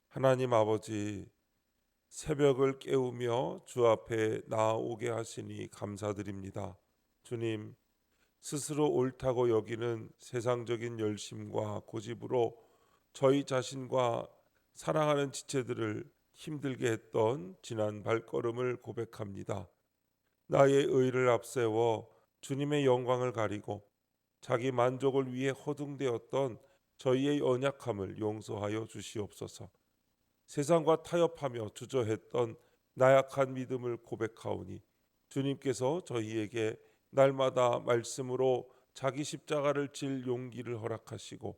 하나님 아버지, 새벽을 깨우며 주 앞에 나아오게 하시니 감사드립니다. 주님, 스스로 옳다고 여기는 세상적인 열심과 고집으로 저희 자신과 사랑하는 지체들을 힘들게 했던 지난 발걸음을 고백합니다. 나의 의를 앞세워 주님의 영광을 가리고 자기 만족을 위해 허둥대었던 저희의 연약함을 용서하여 주시옵소서. 세상과 타협하며 주저했던 나약한 믿음을 고백하오니 주님께서 저희에게 날마다 말씀으로 자기 십자가를 질 용기를 허락하시고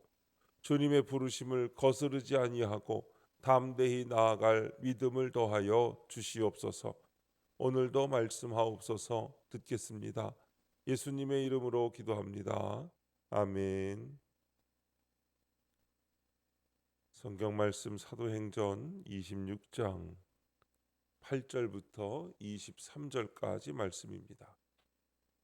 주님의 부르심을 거스르지 아니하고 담대히 나아갈 믿음을 더하여 주시옵소서. 오늘도 말씀하옵소서. 듣겠습니다. 예수님의 이름으로 기도합니다. 아멘. 성경 말씀 사도행전 26장 8절부터 23절까지 말씀입니다.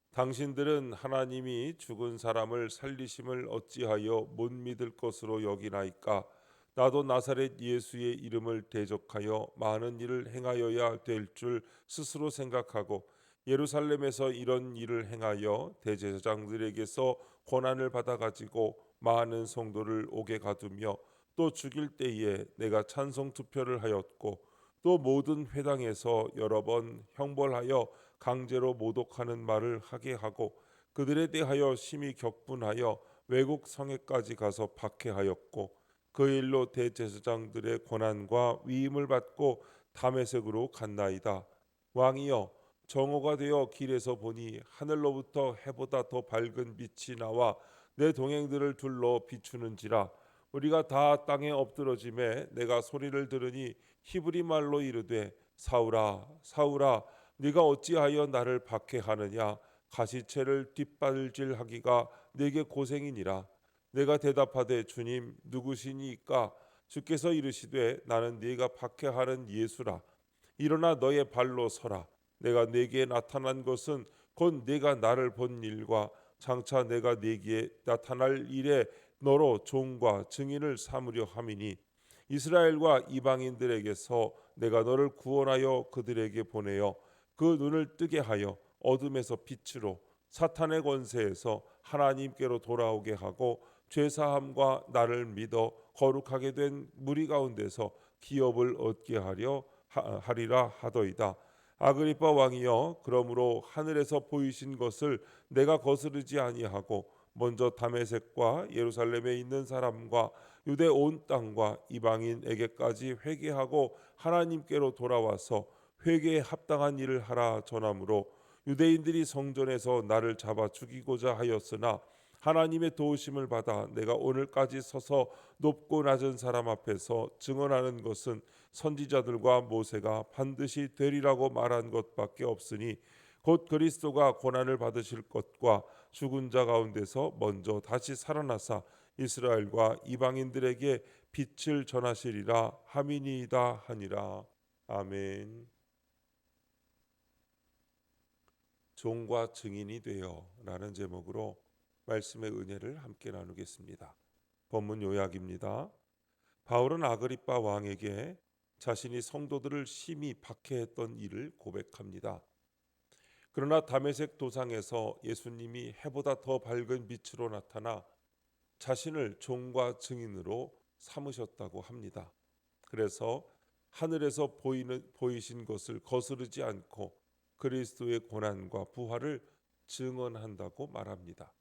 당신들은 하나님이 죽은 사람을 살리심을 어찌하여 못 믿을 것으로 여기나이까? 나도 나사렛 예수의 이름을 대적하여 많은 일을 행하여야 될 줄 스스로 생각하고 예루살렘에서 이런 일을 행하여 대제사장들에게서 권한을 받아가지고 많은 성도를 옥에 가두며 또 죽일 때에 내가 찬송 투표를 하였고 또 모든 회당에서 여러 번 형벌하여 강제로 모독하는 말을 하게 하고 그들에 대하여 심히 격분하여 외국 성에까지 가서 박해하였고 그 일로 대제사장들의 권한과 위임을 받고 다메섹으로 갔나이다. 왕이여, 정오가 되어 길에서 보니 하늘로부터 해보다 더 밝은 빛이 나와 내 동행들을 둘러 비추는지라. 우리가 다 땅에 엎드러짐에 내가 소리를 들으니 히브리 말로 이르되 사울아 사울아 네가 어찌하여 나를 박해하느냐? 가시체를 뒷발질하기가 네게 고생이니라. 내가 대답하되 주님 누구시니까? 주께서 이르시되 나는 네가 박해하는 예수라. 일어나 너의 발로 서라. 내가 네게 나타난 것은 곧 네가 나를 본 일과 장차 내가 네게 나타날 일에 너로 종과 증인을 삼으려 함이니 이스라엘과 이방인들에게서 내가 너를 구원하여 그들에게 보내어 그 눈을 뜨게 하여 어둠에서 빛으로 사탄의 권세에서 하나님께로 돌아오게 하고 죄사함과 나를 믿어 거룩하게 된 무리 가운데서 기업을 얻게 하리라 하더이다. 아그리빠 왕이여, 그러므로 하늘에서 보이신 것을 내가 거스르지 아니하고 먼저 다메섹과 예루살렘에 있는 사람과 유대 온 땅과 이방인에게까지 회개하고 하나님께로 돌아와서 회개에 합당한 일을 하라 전하므로 유대인들이 성전에서 나를 잡아 죽이고자 하였으나 하나님의 도우심을 받아 내가 오늘까지 서서 높고 낮은 사람 앞에서 증언하는 것은 선지자들과 모세가 반드시 되리라고 말한 것밖에 없으니 곧 그리스도가 고난을 받으실 것과 죽은 자 가운데서 먼저 다시 살아나사 이스라엘과 이방인들에게 빛을 전하시리라 함이니이다 하니라. 아멘. 종과 증인이 되어 라는 제목으로 말씀의 은혜를 함께 나누겠습니다. 본문 요약입니다. 바울은 아그리빠 왕에게 자신이 성도들을 심히 박해했던 일을 고백합니다. 그러나 다메섹 도상에서 예수님이 해보다 더 밝은 빛으로 나타나 자신을 종과 증인으로 삼으셨다고 합니다. 그래서 하늘에서 보이신 것을 거스르지 않고 그리스도의 고난과 부활을 증언한다고 말합니다.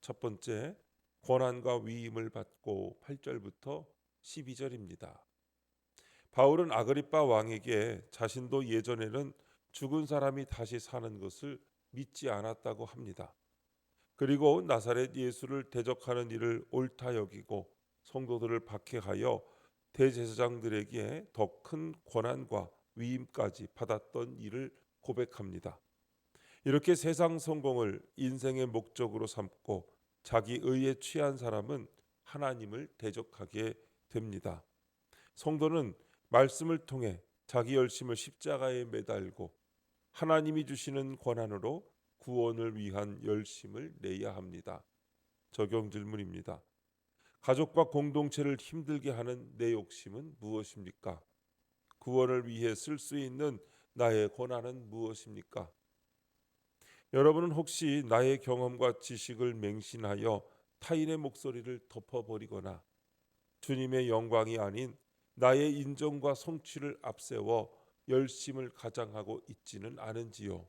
첫 번째, 고난과 위임을 받고 8절부터 12절입니다. 바울은 아그리빠 왕에게 자신도 예전에는 죽은 사람이 다시 사는 것을 믿지 않았다고 합니다. 그리고 나사렛 예수를 대적하는 일을 옳다 여기고 성도들을 박해하여 대제사장들에게 더 큰 권한과 위임까지 받았던 일을 고백합니다. 이렇게 세상 성공을 인생의 목적으로 삼고 자기 의에 취한 사람은 하나님을 대적하게 됩니다. 성도는 말씀을 통해 자기 열심을 십자가에 매달고 하나님이 주시는 권한으로 구원을 위한 열심을 내야 합니다. 적용 질문입니다. 가족과 공동체를 힘들게 하는 내 욕심은 무엇입니까? 구원을 위해 쓸 수 있는 나의 고난은 무엇입니까? 여러분은 혹시 나의 경험과 지식을 맹신하여 타인의 목소리를 덮어버리거나 주님의 영광이 아닌 나의 인정과 성취를 앞세워 열심을 가장하고 있지는 않은지요?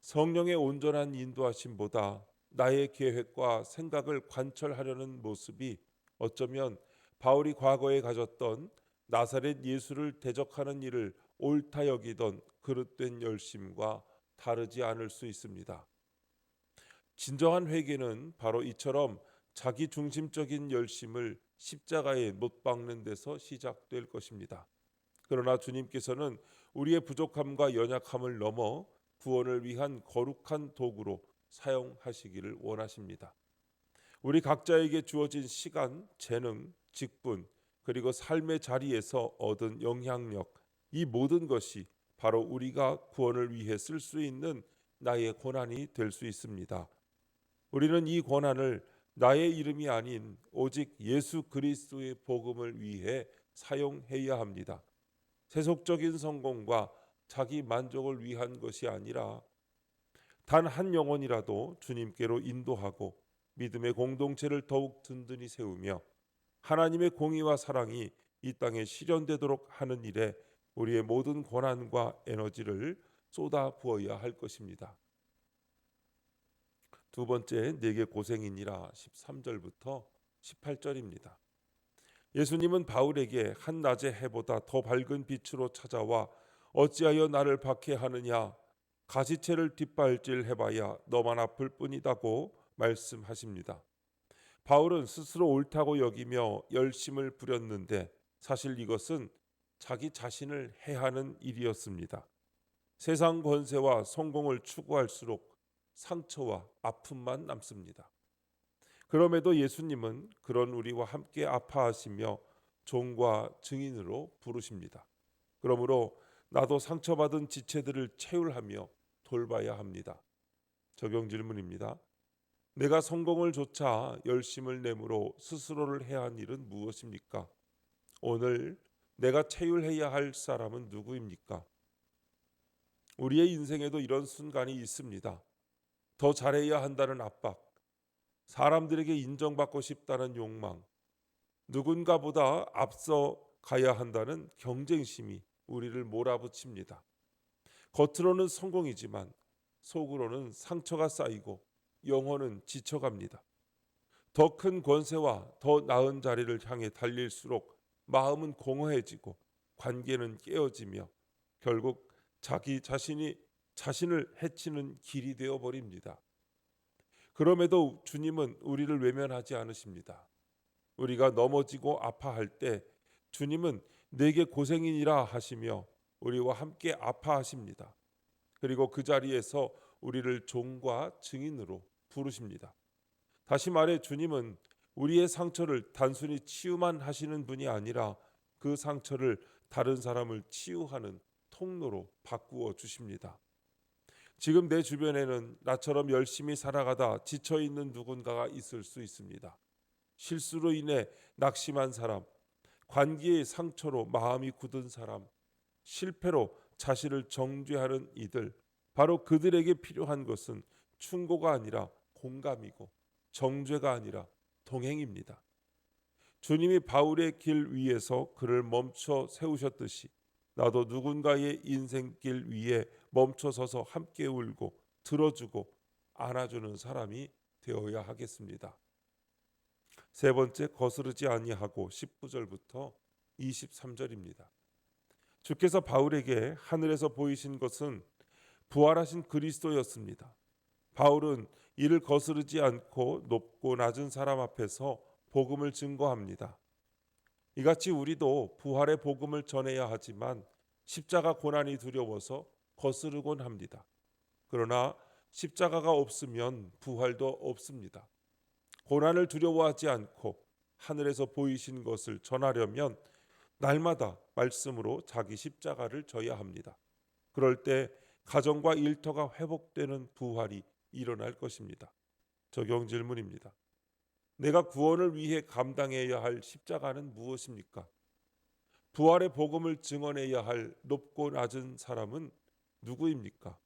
성령의 온전한 인도하심보다 나의 계획과 생각을 관철하려는 모습이 어쩌면 바울이 과거에 가졌던 나사렛 예수를 대적하는 일을 옳다 여기던 그릇된 열심과 다르지 않을 수 있습니다. 진정한 회개는 바로 이처럼 자기 중심적인 열심을 십자가에 못 박는 데서 시작될 것입니다. 그러나 주님께서는 우리의 부족함과 연약함을 넘어 구원을 위한 거룩한 도구로 사용하시기를 원하십니다. 우리 각자에게 주어진 시간, 재능, 직분, 그리고 삶의 자리에서 얻은 영향력, 이 모든 것이 바로 우리가 구원을 위해 쓸 수 있는 나의 고난이 될 수 있습니다. 우리는 이 고난을 나의 이름이 아닌 오직 예수 그리스도의 복음을 위해 사용해야 합니다. 세속적인 성공과 자기 만족을 위한 것이 아니라 단 한 영혼이라도 주님께로 인도하고 믿음의 공동체를 더욱 든든히 세우며 하나님의 공의와 사랑이 이 땅에 실현되도록 하는 일에 우리의 모든 고난과 에너지를 쏟아 부어야 할 것입니다. 두 번째, 내게 고생이니라 13절부터 18절입니다. 예수님은 바울에게 한낮의 해보다 더 밝은 빛으로 찾아와 어찌하여 나를 박해하느냐, 가시채를 뒷발질 해봐야 너만 아플 뿐이다고 말씀하십니다. 바울은 스스로 옳다고 여기며 열심을 부렸는데 사실 이것은 자기 자신을 해하는 일이었습니다. 세상 권세와 성공을 추구할수록 상처와 아픔만 남습니다. 그럼에도 예수님은 그런 우리와 함께 아파하시며 종과 증인으로 부르십니다. 그러므로 나도 상처받은 지체들을 채울하며 돌봐야 합니다. 적용 질문입니다. 내가 성공을 좇아 열심을 내므로 스스로를 해한 일은 무엇입니까? 오늘 내가 채울해야 할 사람은 누구입니까? 우리의 인생에도 이런 순간이 있습니다. 더 잘해야 한다는 압박, 사람들에게 인정받고 싶다는 욕망, 누군가보다 앞서 가야 한다는 경쟁심이 우리를 몰아붙입니다. 겉으로는 성공이지만 속으로는 상처가 쌓이고 영혼은 지쳐갑니다. 더 큰 권세와 더 나은 자리를 향해 달릴수록 마음은 공허해지고 관계는 깨어지며 결국 자기 자신이 자신을 해치는 길이 되어 버립니다. 그럼에도 주님은 우리를 외면하지 않으십니다. 우리가 넘어지고 아파할 때 주님은 내게 고생이니라 하시며 우리와 함께 아파하십니다. 그리고 그 자리에서 우리를 종과 증인으로 부르십니다. 다시 말해 주님은 우리의 상처를 단순히 치유만 하시는 분이 아니라 그 상처를 다른 사람을 치유하는 통로로 바꾸어 주십니다. 지금 내 주변에는 나처럼 열심히 살아가다 지쳐있는 누군가가 있을 수 있습니다. 실수로 인해 낙심한 사람, 관계의 상처로 마음이 굳은 사람, 실패로 자신을 정죄하는 이들, 바로 그들에게 필요한 것은 충고가 아니라 공감이고 정죄가 아니라 동행입니다. 주님이 바울의 길 위에서 그를 멈춰 세우셨듯이 나도 누군가의 인생길 위에 멈춰서서 함께 울고 들어주고 안아주는 사람이 되어야 하겠습니다. 세 번째, 거스르지 아니하고 19절부터 23절입니다. 주께서 바울에게 하늘에서 보이신 것은 부활하신 그리스도였습니다. 바울은 이를 거스르지 않고 높고 낮은 사람 앞에서 복음을 증거합니다. 이같이 우리도 부활의 복음을 전해야 하지만 십자가 고난이 두려워서 거스르곤 합니다. 그러나 십자가가 없으면 부활도 없습니다. 고난을 두려워하지 않고 하늘에서 보이신 것을 전하려면 날마다 말씀으로 자기 십자가를 져야 합니다. 그럴 때 가정과 일터가 회복되는 부활이 일어날 것입니다. 적용 질문입니다. 내가 구원을 위해 감당해야 할 십자가는 무엇입니까? 부활의 복음을 증언해야 할 높고 낮은 사람은 누구입니까?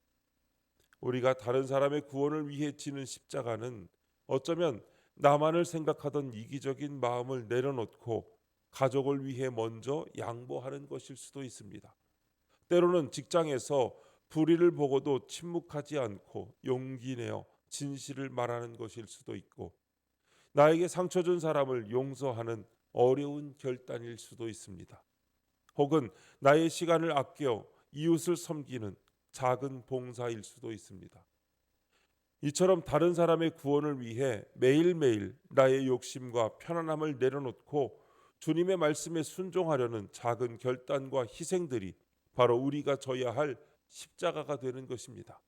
우리가 다른 사람의 구원을 위해 지는 십자가는 어쩌면 나만을 생각하던 이기적인 마음을 내려놓고 가족을 위해 먼저 양보하는 것일 수도 있습니다. 때로는 직장에서 불의를 보고도 침묵하지 않고 용기 내어 진실을 말하는 것일 수도 있고, 나에게 상처 준 사람을 용서하는 어려운 결단일 수도 있습니다. 혹은 나의 시간을 아껴 이웃을 섬기는 작은 봉사일 수도 있습니다. 이처럼 다른 사람의 구원을 위해 매일매일 나의 욕심과 편안함을 내려놓고 주님의 말씀에 순종하려는 작은 결단과 희생들이 바로 우리가 져야 할 십자가가 되는 것입니다.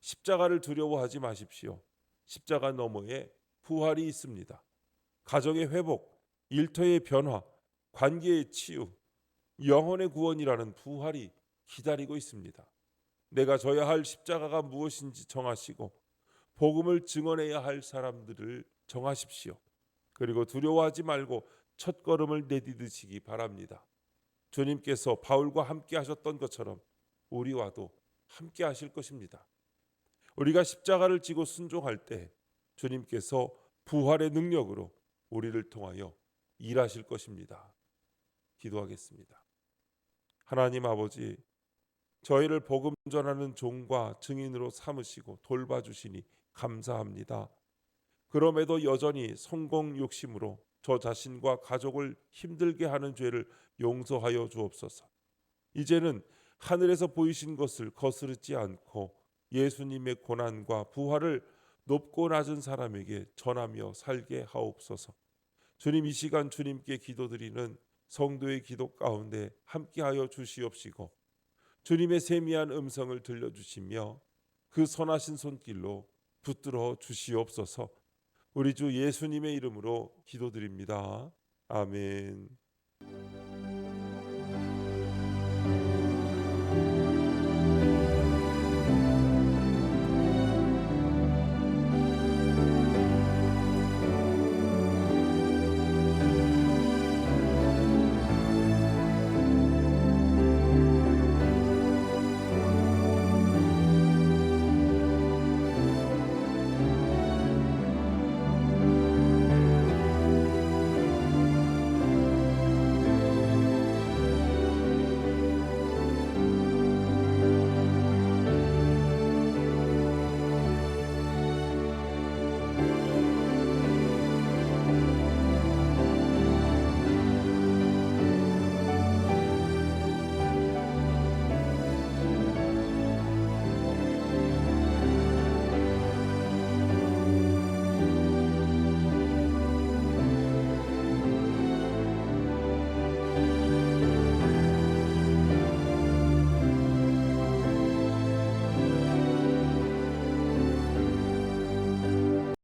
십자가를 두려워하지 마십시오. 십자가 너머에 부활이 있습니다. 가정의 회복, 일터의 변화, 관계의 치유, 영혼의 구원이라는 부활이 기다리고 있습니다. 내가 져야 할 십자가가 무엇인지 정하시고 복음을 증언해야 할 사람들을 정하십시오. 그리고 두려워하지 말고 첫걸음을 내디디시기 바랍니다. 주님께서 바울과 함께 하셨던 것처럼 우리와도 함께 하실 것입니다. 우리가 십자가를 지고 순종할 때 주님께서 부활의 능력으로 우리를 통하여 일하실 것입니다. 기도하겠습니다. 하나님 아버지, 저희를 복음 전하는 종과 증인으로 삼으시고 돌봐주시니 감사합니다. 그럼에도 여전히 성공 욕심으로 저 자신과 가족을 힘들게 하는 죄를 용서하여 주옵소서. 이제는 하늘에서 보이신 것을 거스르지 않고 예수님의 고난과 부활을 높고 낮은 사람에게 전하며 살게 하옵소서. 주님, 이 시간 주님께 기도드리는 성도의 기도 가운데 함께하여 주시옵시고 주님의 세미한 음성을 들려주시며 그 선하신 손길로 붙들어 주시옵소서. 우리 주 예수님의 이름으로 기도드립니다. 아멘.